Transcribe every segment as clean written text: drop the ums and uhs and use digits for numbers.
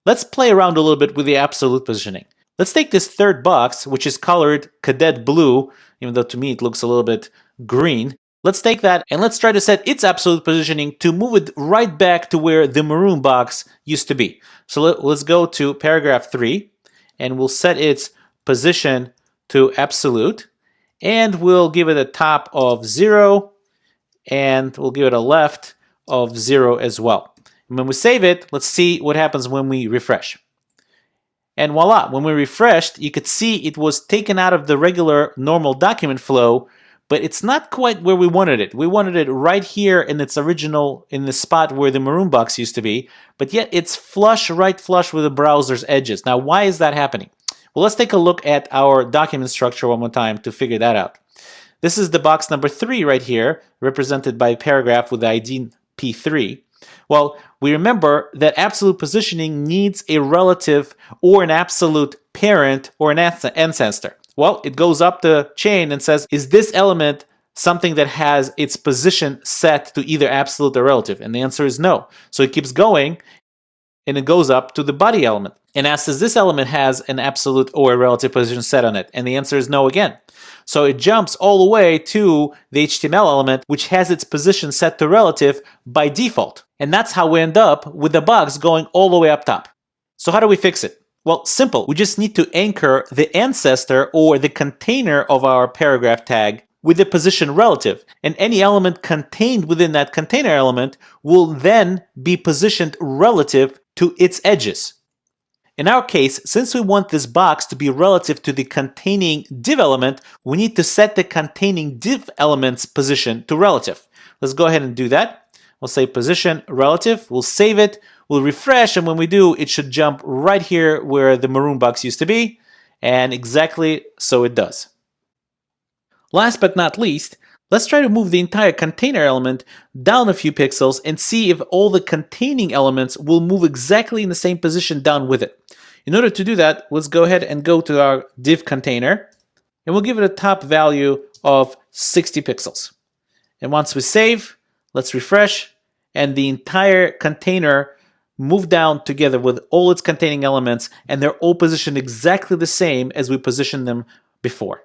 Let's play around a little bit with the absolute positioning. Let's take this third box, which is colored cadet blue, even though to me it looks a little bit green. Let's take that and let's try to set its absolute positioning to move it right back to where the maroon box used to be. So let's go to paragraph 3 and we'll set its position to absolute, and we'll give it a top of 0 and we'll give it a left of 0 as well. And when we save it, let's see what happens when we refresh. And voila, when we refreshed, you could see it was taken out of the regular normal document flow, but it's not quite where we wanted it. We wanted it right here in its original, in the spot where the maroon box used to be, but yet it's flush, right flush with the browser's edges. Now, why is that happening? Well, let's take a look at our document structure one more time to figure that out. This is the box number 3 right here, represented by a paragraph with the ID P3. Well, we remember that absolute positioning needs a relative or an absolute parent or an ancestor. Well, it goes up the chain and says, is this element something that has its position set to either absolute or relative? And the answer is no. So it keeps going and it goes up to the body element and asks, does this element has an absolute or a relative position set on it? And the answer is no again. So it jumps all the way to the HTML element, which has its position set to relative by default. And that's how we end up with the box going all the way up top. So how do we fix it? Well, simple. We just need to anchor the ancestor or the container of our paragraph tag with the position relative. And any element contained within that container element will then be positioned relative to its edges. In our case, since we want this box to be relative to the containing div element, we need to set the containing div element's position to relative. Let's go ahead and do that. We'll say position relative, we'll save it, we'll refresh, and when we do, it should jump right here where the maroon box used to be, and exactly so it does. Last but not least, let's try to move the entire container element down a few pixels and see if all the containing elements will move exactly in the same position down with it. In order to do that, let's go ahead and go to our div container, and we'll give it a top value of 60 pixels. And once we save, let's refresh, and the entire container moved down together with all its containing elements, and they're all positioned exactly the same as we positioned them before.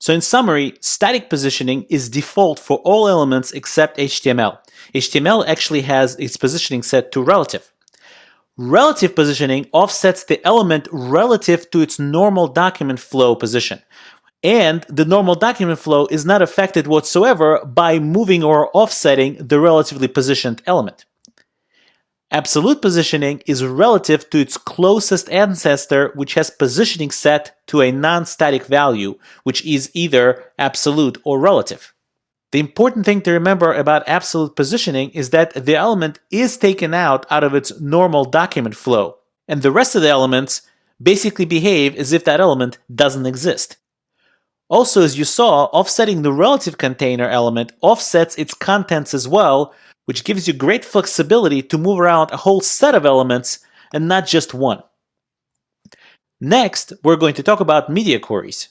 So in summary, static positioning is default for all elements except HTML. HTML actually has its positioning set to relative. Relative positioning offsets the element relative to its normal document flow position. And the normal document flow is not affected whatsoever by moving or offsetting the relatively positioned element. Absolute positioning is relative to its closest ancestor, which has positioning set to a non-static value, which is either absolute or relative. The important thing to remember about absolute positioning is that the element is taken out of its normal document flow, and the rest of the elements basically behave as if that element doesn't exist. Also, as you saw, offsetting the relative container element offsets its contents as well, which gives you great flexibility to move around a whole set of elements and not just one. Next, we're going to talk about media queries.